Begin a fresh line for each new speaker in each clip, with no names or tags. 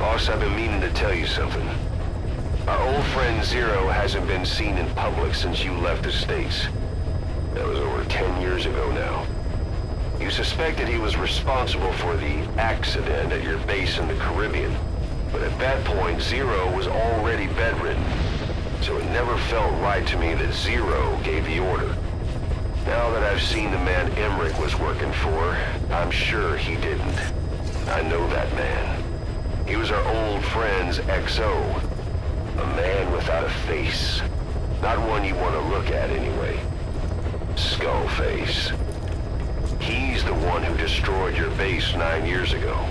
Boss, I've been meaning to tell you something. Our old friend Zero hasn't been seen in public since you left the States. That was over 10 years ago now. You suspected he was responsible for the accident at your base in the Caribbean. But at that point, Zero was already bedridden. So it never felt right to me that Zero gave the order. Now that I've seen the man Emmerich was working for, I'm sure he didn't. I know that man. He was our old friend's XO. A man without a face. Not one you want to look at anyway. Skullface. He's the one who destroyed your base 9 years ago.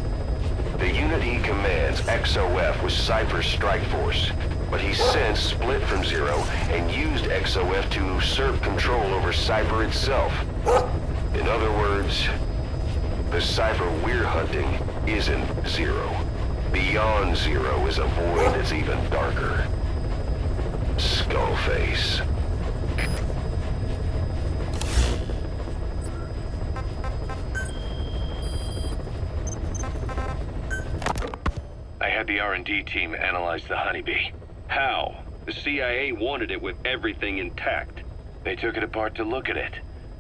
The unit he commands, XOF, was Cypher's strike force. But he's since split from Zero and used XOF to usurp control over Cypher itself. In other words, the Cypher we're hunting isn't Zero. Beyond Zero is a void that's even darker. Skullface.
I had the R&D team analyze the honeybee.
How? The CIA wanted it with everything intact.
They took it apart to look at it.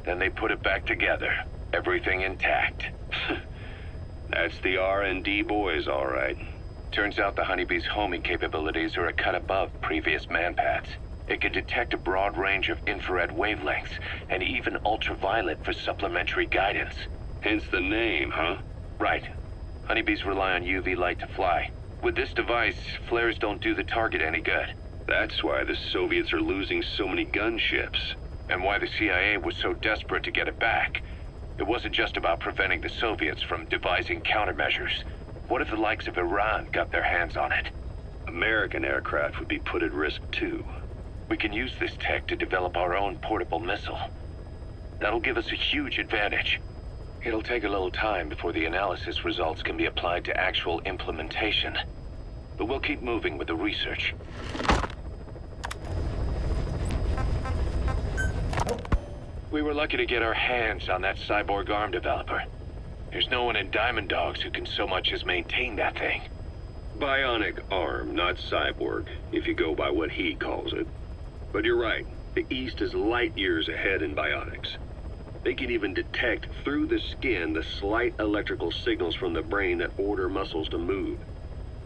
Then they put it back together. Everything intact.
That's the R&D boys, all right.
Turns out the honeybee's homing capabilities are a cut above previous manpads. It can detect a broad range of infrared wavelengths, and even ultraviolet for supplementary guidance.
Hence the name, huh?
Right. Honeybees rely on UV light to fly. With this device, flares don't do the target any good.
That's why the Soviets are losing so many gunships.
And why the CIA was so desperate to get it back. It wasn't just about preventing the Soviets from devising countermeasures. What if the likes of Iran got their hands on it?
American aircraft would be put at risk too.
We can use this tech to develop our own portable missile. That'll give us a huge advantage. It'll take a little time before the analysis results can be applied to actual implementation. But we'll keep moving with the research. We were lucky to get our hands on that cyborg arm developer. There's no one in Diamond Dogs who can so much as maintain that thing.
Bionic arm, not cyborg, if you go by what he calls it. But you're right, the East is light years ahead in bionics. They can even detect through the skin the slight electrical signals from the brain that order muscles to move.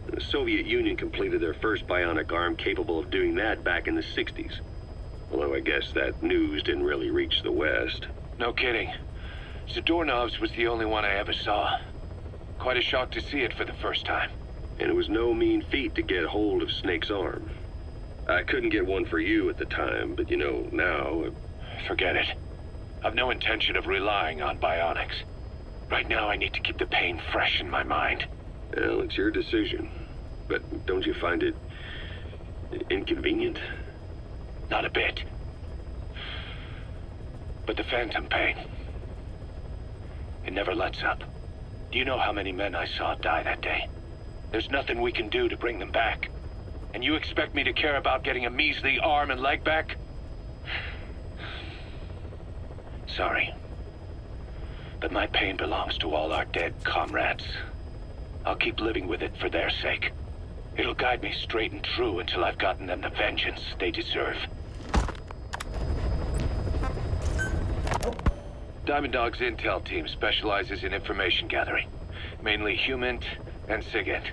The Soviet Union completed their first bionic arm capable of doing that back in the 60s. Although I guess that news didn't really reach the West.
No kidding. Zadorov's was the only one I ever saw. Quite a shock to see it for the first time.
And it was no mean feat to get hold of Snake's arm. I couldn't get one for you at the time, but you know, now...
Forget it. I've no intention of relying on bionics. Right now I need to keep the pain fresh in my mind.
Well, it's your decision. But don't you find it... inconvenient?
Not a bit. But the phantom pain... it never lets up. Do you know how many men I saw die that day? There's nothing we can do to bring them back. And you expect me to care about getting a measly arm and leg back? Sorry. But my pain belongs to all our dead comrades. I'll keep living with it for their sake. It'll guide me straight and true until I've gotten them the vengeance they deserve. Diamond Dog's intel team specializes in information gathering, mainly HUMINT and SIGINT.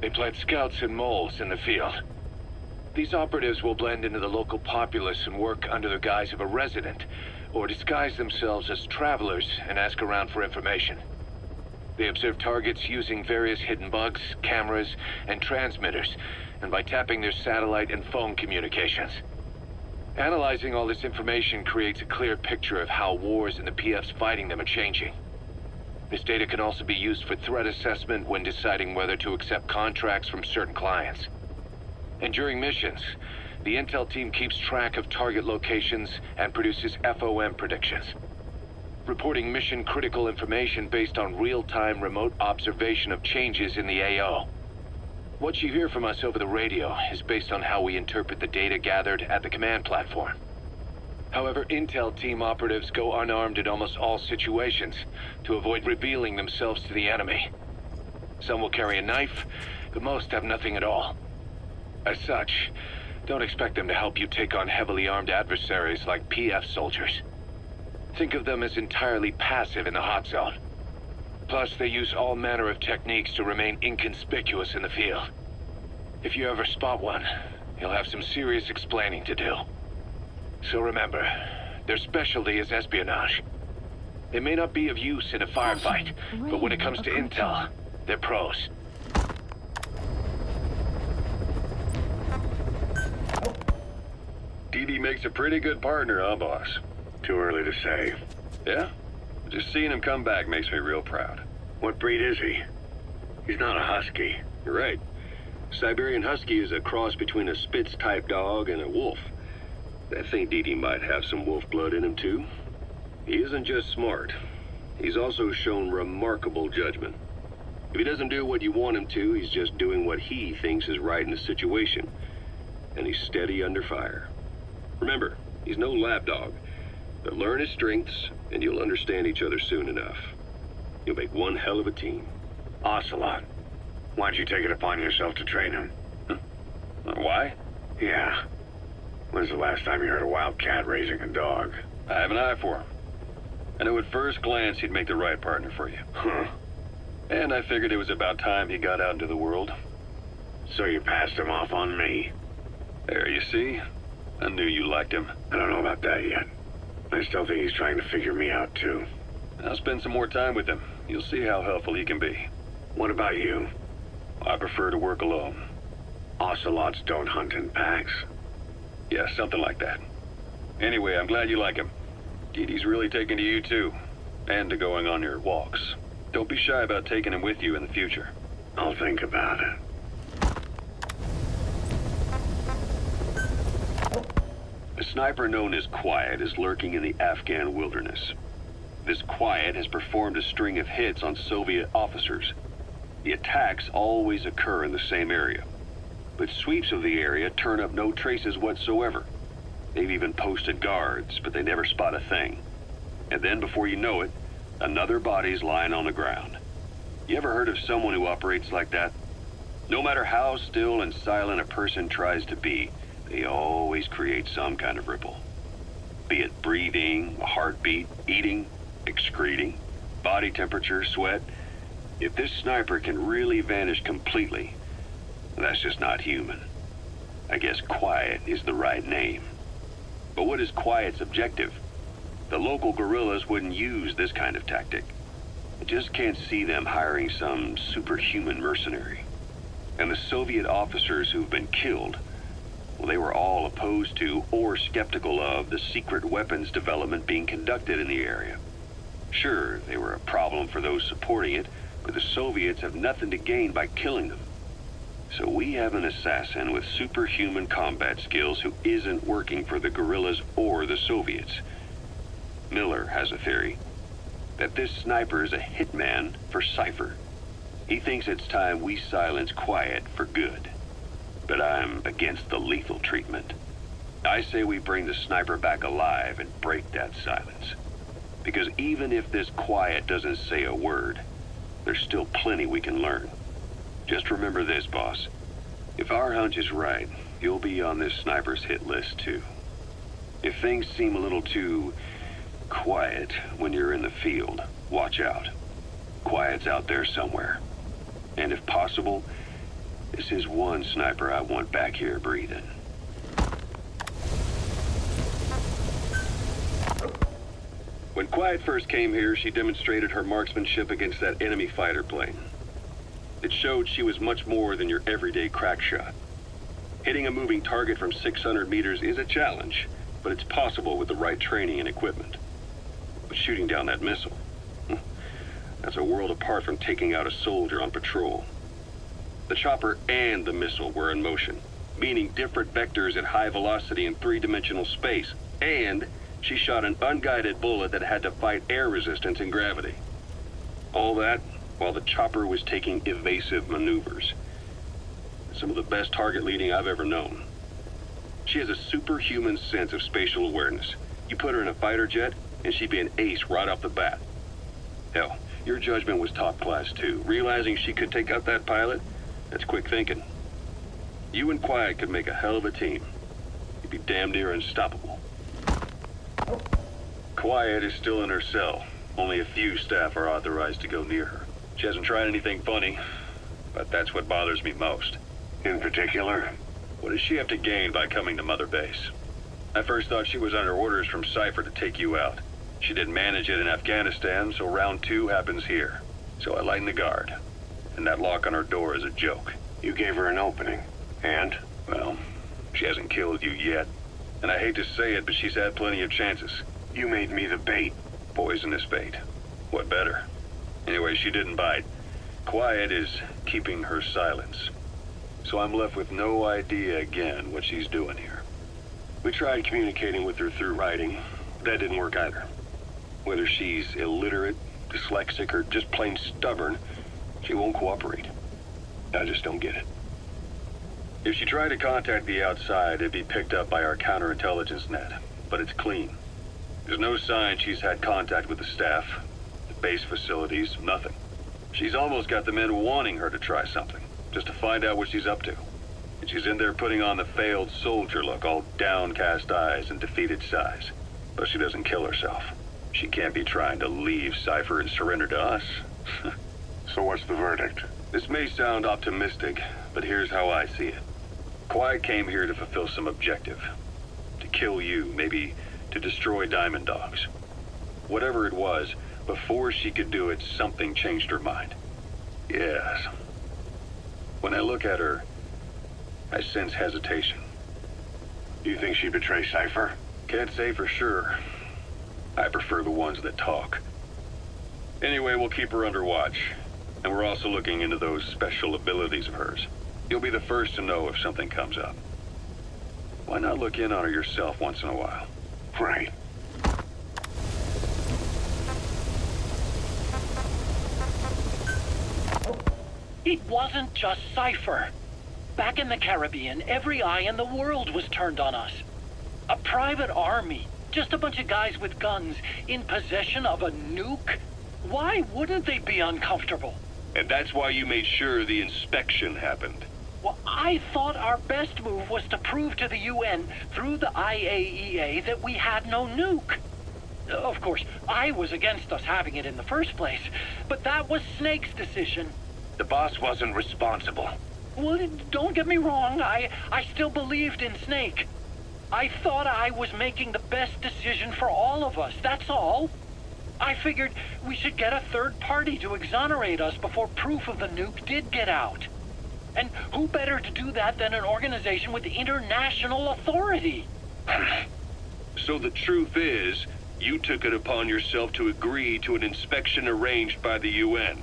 They plant scouts and moles in the field. These operatives will blend into the local populace and work under the guise of a resident, or disguise themselves as travelers and ask around for information. They observe targets using various hidden bugs, cameras, and transmitters, and by tapping their satellite and phone communications. Analyzing all this information creates a clear picture of how wars and the PFs fighting them are changing. This data can also be used for threat assessment when deciding whether to accept contracts from certain clients. And during missions, the intel team keeps track of target locations and produces FOM predictions, reporting mission-critical information based on real-time remote observation of changes in the AO. What you hear from us over the radio is based on how we interpret the data gathered at the command platform. However, intel team operatives go unarmed in almost all situations to avoid revealing themselves to the enemy. Some will carry a knife, but most have nothing at all. As such, don't expect them to help you take on heavily armed adversaries like PF soldiers. Think of them as entirely passive in the hot zone. Plus, they use all manner of techniques to remain inconspicuous in the field. If you ever spot one, you'll have some serious explaining to do. So remember, their specialty is espionage. They may not be of use in a firefight, but when it comes to intel, they're pros.
Dee makes a pretty good partner, huh, boss?
Too early to say.
Yeah? Just seeing him come back makes me real proud.
What breed is he? He's not a husky.
You're right. Siberian Husky is a cross between a Spitz-type dog and a wolf. I think Dee might have some wolf blood in him, too. He isn't just smart. He's also shown remarkable judgment. If he doesn't do what you want him to, he's just doing what he thinks is right in the situation. And he's steady under fire. Remember, he's no lapdog. But learn his strengths, and you'll understand each other soon enough. You'll make one hell of a team.
Ocelot. Why'd you take it upon yourself to train him?
Why?
Yeah. When's the last time you heard a wildcat raising a dog?
I have an eye for him. I knew at first glance he'd make the right partner for you.
Huh.
And I figured it was about time he got out into the world.
So you passed him off on me?
There, you see? I knew you liked him.
I don't know about that yet. I still think he's trying to figure me out, too.
I'll spend some more time with him. You'll see how helpful he can be.
What about you?
I prefer to work alone.
Ocelots don't hunt in packs.
Yeah, something like that. Anyway, I'm glad you like him. Dee's really taking to you, too. And to going on your walks. Don't be shy about taking him with you in the future.
I'll think about it.
A sniper known as Quiet is lurking in the Afghan wilderness. This Quiet has performed a string of hits on Soviet officers. The attacks always occur in the same area, but sweeps of the area turn up no traces whatsoever. They've even posted guards, but they never spot a thing. And then before you know it, another body's lying on the ground. You ever heard of someone who operates like that? No matter how still and silent a person tries to be, they always create some kind of ripple. Be it breathing, a heartbeat, eating, excreting, body temperature, sweat. If this sniper can really vanish completely, that's just not human. I guess Quiet is the right name. But what is Quiet's objective? The local guerrillas wouldn't use this kind of tactic. I just can't see them hiring some superhuman mercenary. And the Soviet officers who've been killed, well, they were all opposed to or skeptical of the secret weapons development being conducted in the area. Sure, they were a problem for those supporting it, but the Soviets have nothing to gain by killing them. So we have an assassin with superhuman combat skills who isn't working for the guerrillas or the Soviets. Miller has a theory that this sniper is a hitman for Cypher. He thinks it's time we silence Quiet for good. But I'm against the lethal treatment. I say we bring the sniper back alive and break that silence. Because even if this Quiet doesn't say a word, there's still plenty we can learn. Just remember this, boss. If our hunch is right, you'll be on this sniper's hit list, too. If things seem a little too quiet when you're in the field, watch out. Quiet's out there somewhere. And if possible, this is one sniper I want back here breathing. When Quiet first came here, she demonstrated her marksmanship against that enemy fighter plane. It showed she was much more than your everyday crack shot. Hitting a moving target from 600 meters is a challenge, but it's possible with the right training and equipment. But shooting down that missile, that's a world apart from taking out a soldier on patrol. The chopper and the missile were in motion, meaning different vectors at high velocity in three-dimensional space, and she shot an unguided bullet that had to fight air resistance and gravity. All that while the chopper was taking evasive maneuvers. Some of the best target leading I've ever known. She has a superhuman sense of spatial awareness. You put her in a fighter jet, and she'd be an ace right off the bat. Hell, Your judgment was top class too. Realizing she could take out that pilot, that's quick thinking. You and Quiet could make a hell of a team. You'd be damn near unstoppable. Quiet is still in her cell. Only a few staff are authorized to go near her. She hasn't tried anything funny, but that's what bothers me most.
In particular?
What does she have to gain by coming to Mother Base? I first thought she was under orders from Cypher to take you out. She didn't manage it in Afghanistan, so round 2 happens here. So I lighten the guard. And that lock on her door is a joke.
You gave her an opening. And?
Well, she hasn't killed you yet. And I hate to say it, but she's had plenty of chances.
You made me the bait.
Poisonous bait. What better? Anyway, she didn't bite. Quiet is keeping her silence. So I'm left with no idea again what she's doing here.
We tried communicating with her through writing. That didn't work either. Whether she's illiterate, dyslexic, or just plain stubborn, she won't cooperate. I just don't get it.
If she tried to contact the outside, it'd be picked up by our counterintelligence net. But it's clean. There's no sign she's had contact with the staff, the base facilities, nothing. She's almost got the men wanting her to try something, just to find out what she's up to. And she's in there putting on the failed soldier look, all downcast eyes and defeated sighs. But she doesn't kill herself. She can't be trying to leave Cypher and surrender to us.
So what's the verdict?
This may sound optimistic, but here's how I see it. Quiet came here to fulfill some objective. To kill you, maybe to destroy Diamond Dogs. Whatever it was, before she could do it, something changed her mind. Yes. When I look at her, I sense hesitation.
Do you think she'd betray Cypher?
Can't say for sure. I prefer the ones that talk. Anyway, we'll keep her under watch. And we're also looking into those special abilities of hers. You'll be the first to know if something comes up. Why not look in on her yourself once in a while?
Right.
It wasn't just Cypher. Back in the Caribbean, every eye in the world was turned on us. A private army, just a bunch of guys with guns, in possession of a nuke? Why wouldn't they be uncomfortable?
And that's why you made sure the inspection happened.
Well, I thought our best move was to prove to the UN through the IAEA that we had no nuke. Of course, I was against us having it in the first place, but that was Snake's decision.
The boss wasn't responsible.
Well, don't get me wrong, I still believed in Snake. I thought I was making the best decision for all of us, that's all. I figured we should get a third party to exonerate us before proof of the nuke did get out. And who better to do that than an organization with international authority?
So the truth is, you took it upon yourself to agree to an inspection arranged by the UN.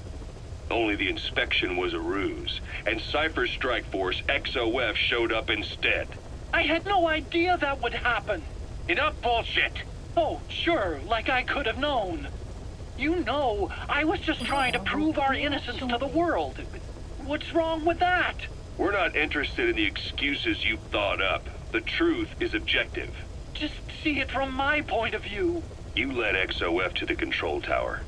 Only the inspection was a ruse, and Cypher's strike force, XOF, showed up instead.
I had no idea that would happen.
Enough bullshit!
Oh, sure, like I could have known. You know, I was just trying to prove our innocence to the world. What's wrong with that?
We're not interested in the excuses you thought up. The truth is objective.
Just see it from my point of view.
You led XOF to the control tower.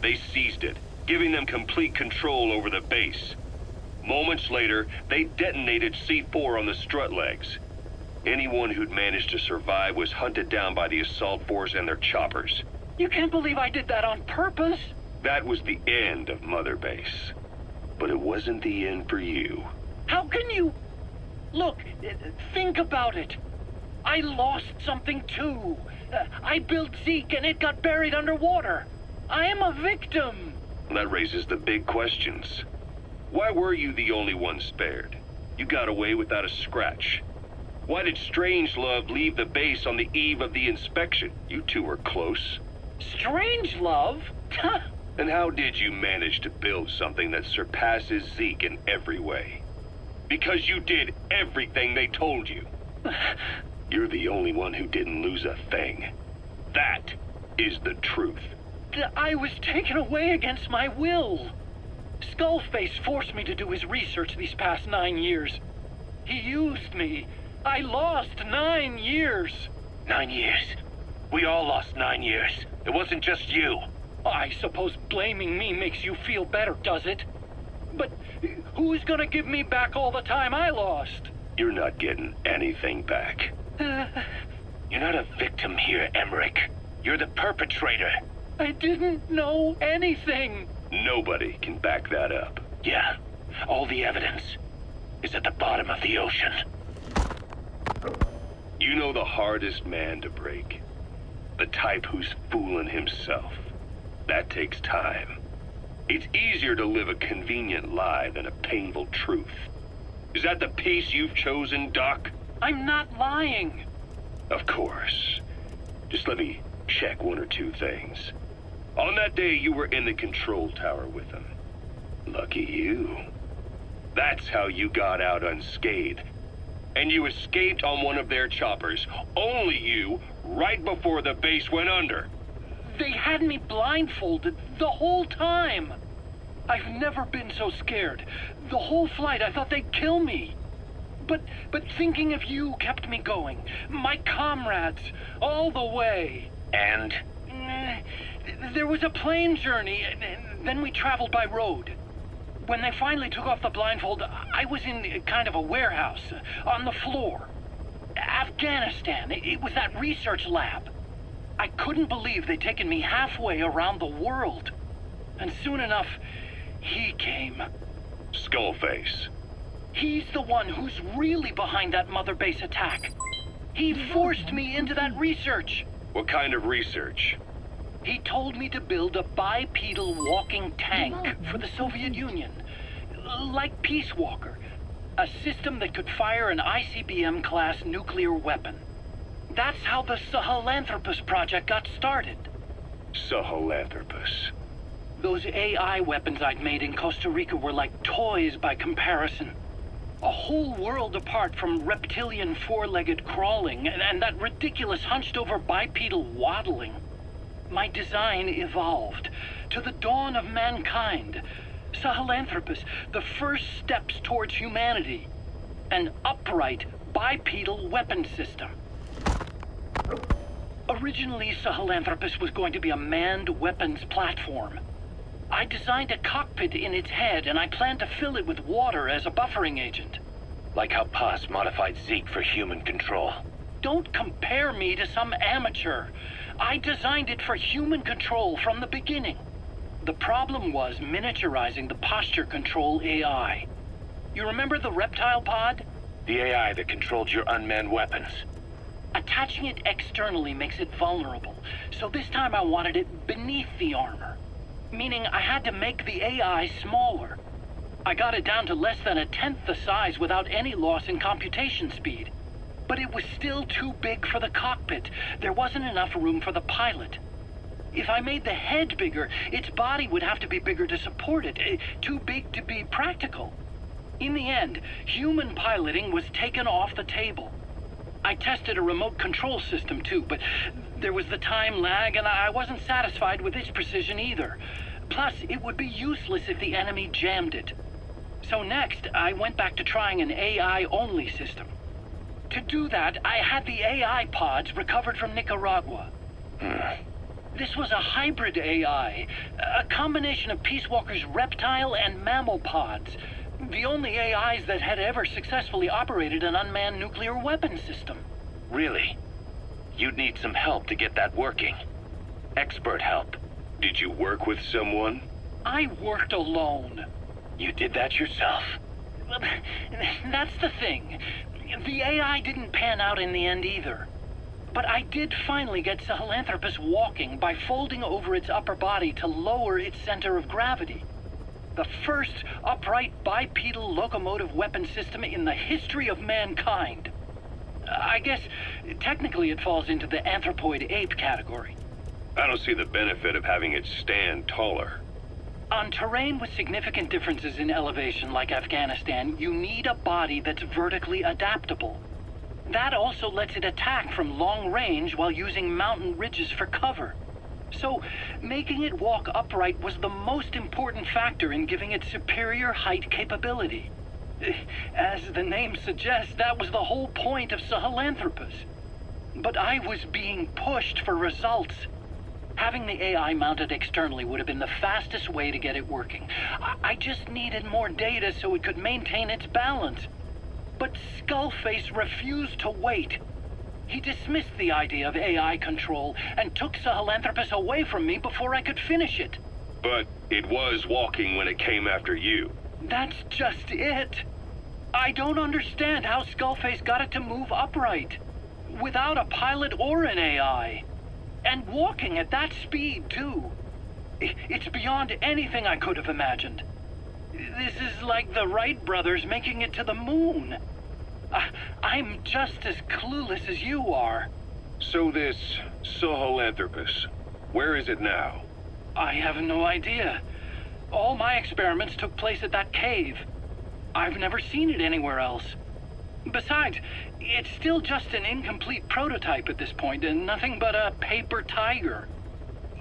They seized it, giving them complete control over the base. Moments later, they detonated C4 on the strut legs. Anyone who'd managed to survive was hunted down by the assault force and their choppers.
You can't believe I did that on purpose.
That was the end of Mother Base. But it wasn't the end for you.
How can you... Look, think about it. I lost something too. I built Zeke and it got buried underwater. I am a victim.
That raises the big questions. Why were you the only one spared? You got away without a scratch. Why did Strangelove leave the base on the eve of the inspection? You two were close.
Strangelove?
And how did you manage to build something that surpasses Zeke in every way? Because you did everything they told you. You're the only one who didn't lose a thing. That is the truth.
I was taken away against my will. Skullface forced me to do his research these past 9 years. He used me. I lost 9 years.
9 years. We all lost 9 years. It wasn't just you.
I suppose blaming me makes you feel better, does it? But who's gonna give me back all the time I lost?
You're not getting anything back.
You're not a victim here, Emmerich. You're the perpetrator.
I didn't know anything.
Nobody can back that up.
Yeah, all the evidence is at the bottom of the ocean.
You know the hardest man to break? The type who's fooling himself. That takes time. It's easier to live a convenient lie than a painful truth. Is that the peace you've chosen, Doc?
I'm not lying.
Of course. Just let me check one or two things. On that day, you were in the control tower with them. Lucky you. That's how you got out unscathed. And you escaped on one of their choppers. Only you, right before the base went under.
They had me blindfolded the whole time. I've never been so scared. The whole flight, I thought they'd kill me. But thinking of you kept me going. My comrades, all the way.
And?
There was a plane journey, then we traveled by road. When they finally took off the blindfold, I was in kind of a warehouse, on the floor. Afghanistan, it was that research lab. I couldn't believe they'd taken me halfway around the world. And soon enough, he came.
Skullface.
He's the one who's really behind that Mother Base attack. He forced me into that research.
What kind of research?
He told me to build a bipedal walking tank for the Soviet Union. Like Peace Walker. A system that could fire an ICBM-class nuclear weapon. That's how the Sahelanthropus project got started.
Sahelanthropus.
Those AI weapons I'd made in Costa Rica were like toys by comparison. A whole world apart from reptilian four-legged crawling and that ridiculous hunched-over bipedal waddling. My design evolved to the dawn of mankind. Sahelanthropus, the first steps towards humanity. An upright bipedal weapon system. Originally, Sahelanthropus was going to be a manned weapons platform. I designed a cockpit in its head, and I planned to fill it with water as a buffering agent.
Like how Paz modified Zeke for human control.
Don't compare me to some amateur. I designed it for human control from the beginning. The problem was miniaturizing the posture control AI. You remember the reptile pod?
The AI that controlled your unmanned weapons.
Attaching it externally makes it vulnerable, so this time I wanted it beneath the armor. Meaning I had to make the AI smaller. I got it down to less than 1/10 the size without any loss in computation speed. But it was still too big for the cockpit. There wasn't enough room for the pilot. If I made the head bigger, its body would have to be bigger to support it. Too big to be practical. In the end, human piloting was taken off the table. I tested a remote control system too, but there was the time lag and I wasn't satisfied with its precision either. Plus, it would be useless if the enemy jammed it. So next, I went back to trying an AI-only system. To do that, I had the AI pods recovered from Nicaragua. This was a hybrid AI, a combination of Peace Walker's reptile and mammal pods. The only AIs that had ever successfully operated an unmanned nuclear weapon system.
Really? You'd need some help to get that working. Expert help.
Did you work with someone?
I worked alone.
You did that yourself?
That's the thing. The AI didn't pan out in the end either. But I did finally get Sahelanthropus walking by folding over its upper body to lower its center of gravity. The first upright bipedal locomotive weapon system in the history of mankind. I guess technically it falls into the anthropoid ape category.
I don't see the benefit of having it stand taller.
On terrain with significant differences in elevation like Afghanistan, you need a body that's vertically adaptable. That also lets it attack from long range while using mountain ridges for cover. So, making it walk upright was the most important factor in giving it superior height capability. As the name suggests, that was the whole point of Sahelanthropus. But I was being pushed for results. Having the AI mounted externally would have been the fastest way to get it working. I just needed more data so it could maintain its balance. But Skullface refused to wait. He dismissed the idea of AI control and took Sahelanthropus away from me before I could finish it.
But it was walking when it came after you.
That's just it. I don't understand how Skullface got it to move upright, without a pilot or an AI. And walking at that speed, too. It's beyond anything I could have imagined. This is like the Wright brothers making it to the moon. I'm just as clueless as you are.
So this Sahelanthropus, where is it now?
I have no idea. All my experiments took place at that cave. I've never seen it anywhere else. Besides, it's still just an incomplete prototype at this point, and nothing but a paper tiger.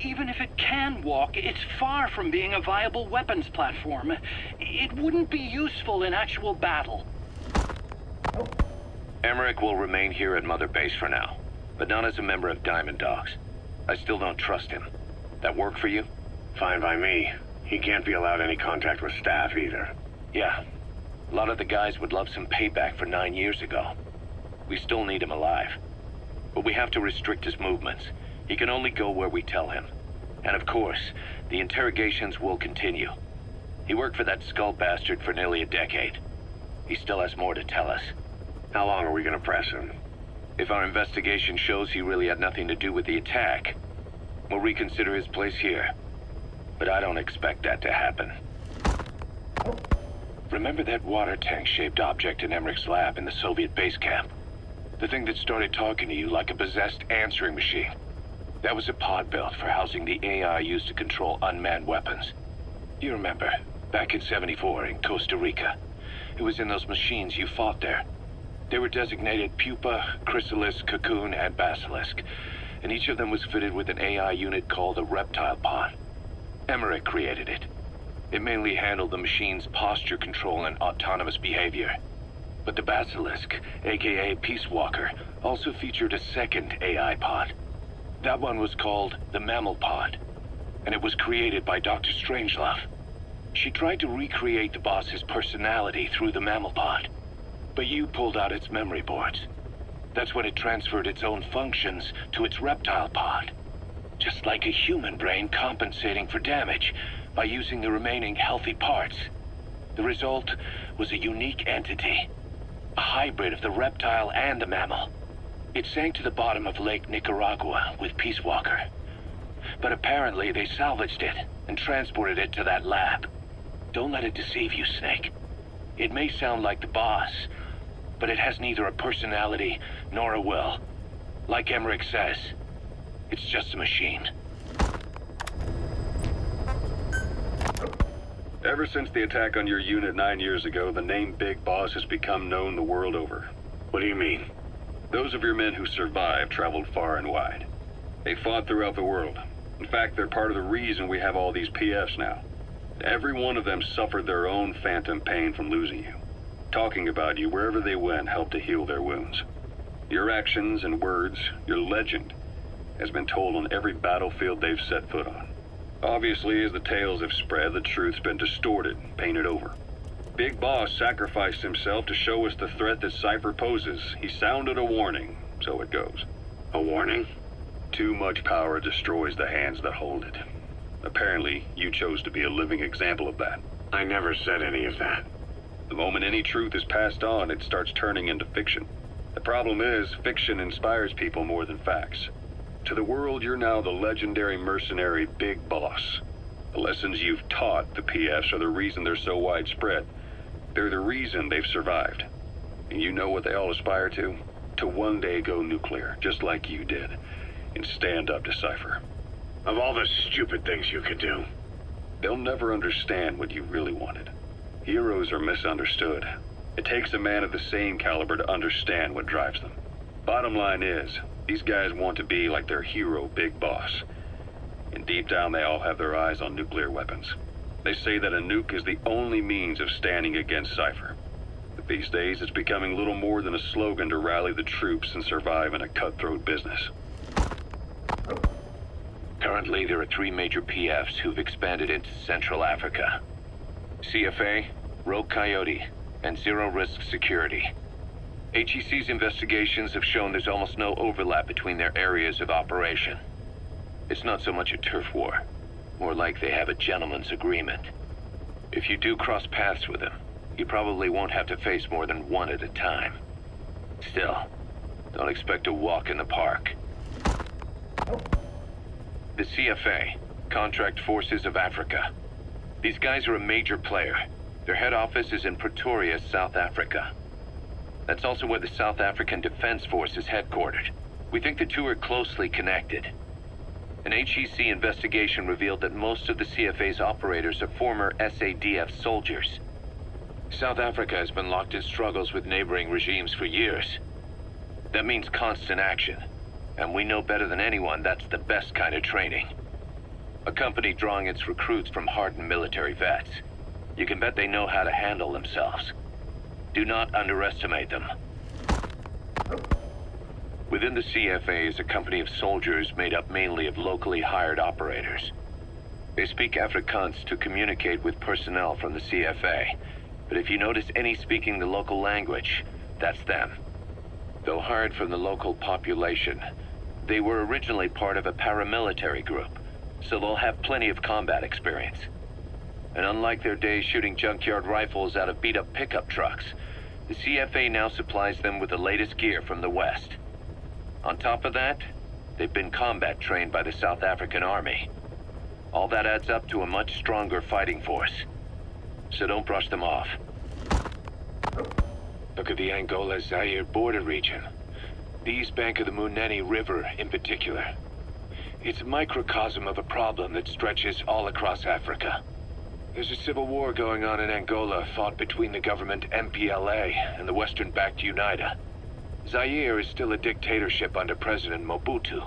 Even if it can walk, it's far from being a viable weapons platform. It wouldn't be useful in actual battle.
Emmerich will remain here at Mother Base for now, but not as a member of Diamond Dogs. I still don't trust him. That work for you?
Fine by me. He can't be allowed any contact with staff either.
Yeah. A lot of the guys would love some payback for 9 years ago. We still need him alive. But we have to restrict his movements. He can only go where we tell him. And of course, the interrogations will continue. He worked for that skull bastard for nearly a decade. He still has more to tell us.
How long are we gonna press him?
If our investigation shows he really had nothing to do with the attack, we'll reconsider his place here. But I don't expect that to happen. Remember that water tank-shaped object in Emmerich's lab in the Soviet base camp? The thing that started talking to you like a possessed answering machine. That was a pod built for housing the AI used to control unmanned weapons. You remember, back in '74 in Costa Rica. It was in those machines you fought there. They were designated Pupa, Chrysalis, Cocoon, and Basilisk, and each of them was fitted with an AI unit called a reptile pod. Emmerich created it. It mainly handled the machine's posture control and autonomous behavior. But the Basilisk, aka Peace Walker, also featured a second AI pod. That one was called the Mammal Pod, and it was created by Dr. Strangelove. She tried to recreate the boss's personality through the Mammal Pod, but you pulled out its memory boards. That's when it transferred its own functions to its reptile pod. Just like a human brain compensating for damage by using the remaining healthy parts. The result was a unique entity, a hybrid of the reptile and the mammal. It sank to the bottom of Lake Nicaragua with Peace Walker. But apparently they salvaged it and transported it to that lab. Don't let it deceive you, Snake. It may sound like the boss, but it has neither a personality nor a will. Like Emmerich says, it's just a machine.
Ever since the attack on your unit 9 years ago, the name Big Boss has become known the world over.
What do you mean?
Those of your men who survived traveled far and wide. They fought throughout the world. In fact, they're part of the reason we have all these PFs now. Every one of them suffered their own phantom pain from losing you. Talking about you wherever they went helped to heal their wounds. Your actions and words, your legend, has been told on every battlefield they've set foot on. Obviously, as the tales have spread, the truth's been distorted, painted over. Big Boss sacrificed himself to show us the threat that Cypher poses. He sounded a warning, so it goes.
A warning?
Too much power destroys the hands that hold it. Apparently, you chose to be a living example of that.
I never said any of that.
The moment any truth is passed on, it starts turning into fiction. The problem is, fiction inspires people more than facts. To the world, you're now the legendary mercenary Big Boss. The lessons you've taught the PFs are the reason they're so widespread. They're the reason they've survived. And you know what they all aspire to? To one day go nuclear, just like you did, and stand up to Cypher.
Of all the stupid things you could do.
They'll never understand what you really wanted. Heroes are misunderstood. It takes a man of the same caliber to understand what drives them. Bottom line is, these guys want to be like their hero, Big Boss. And deep down, they all have their eyes on nuclear weapons. They say that a nuke is the only means of standing against Cypher. But these days, it's becoming little more than a slogan to rally the troops and survive in a cutthroat business.
Currently, there are 3 major PFs who've expanded into Central Africa. CFA, Rogue Coyote, and Zero Risk Security. HEC's investigations have shown there's almost no overlap between their areas of operation. It's not so much a turf war, more like they have a gentleman's agreement. If you do cross paths with them, you probably won't have to face more than one at a time. Still, don't expect a walk in the park. The CFA, Contract Forces of Africa. These guys are a major player. Their head office is in Pretoria, South Africa. That's also where the South African Defense Force is headquartered. We think the two are closely connected. An HEC investigation revealed that most of the CFA's operators are former SADF soldiers. South Africa has been locked in struggles with neighboring regimes for years. That means constant action, and we know better than anyone that's the best kind of training. A company drawing its recruits from hardened military vets. You can bet they know how to handle themselves. Do not underestimate them. Within the CFA is a company of soldiers made up mainly of locally hired operators. They speak Afrikaans to communicate with personnel from the CFA, but if you notice any speaking the local language, that's them. Though hired from the local population, they were originally part of a paramilitary group, so they'll have plenty of combat experience. And unlike their days shooting junkyard rifles out of beat-up pickup trucks, the CFA now supplies them with the latest gear from the West. On top of that, they've been combat trained by the South African Army. All that adds up to a much stronger fighting force. So don't brush them off. Look at the Angola-Zaire border region. The east bank of the Munene River in particular. It's a microcosm of a problem that stretches all across Africa. There's a civil war going on in Angola fought between the government MPLA and the Western-backed UNITA. Zaire is still a dictatorship under President Mobutu,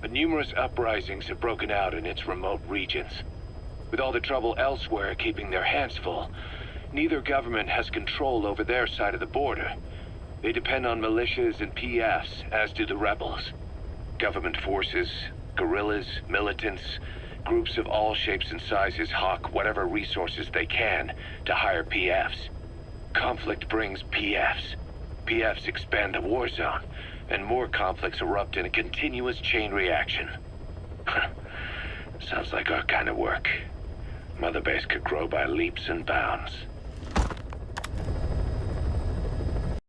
but numerous uprisings have broken out in its remote regions. With all the trouble elsewhere keeping their hands full, neither government has control over their side of the border. They depend on militias and PFs, as do the rebels. Government forces, guerrillas, militants, groups of all shapes and sizes hawk whatever resources they can to hire PFs. Conflict brings PFs. PFs expand the war zone, and more conflicts erupt in a continuous chain reaction. Sounds like our kind of work. Mother Base could grow by leaps and bounds.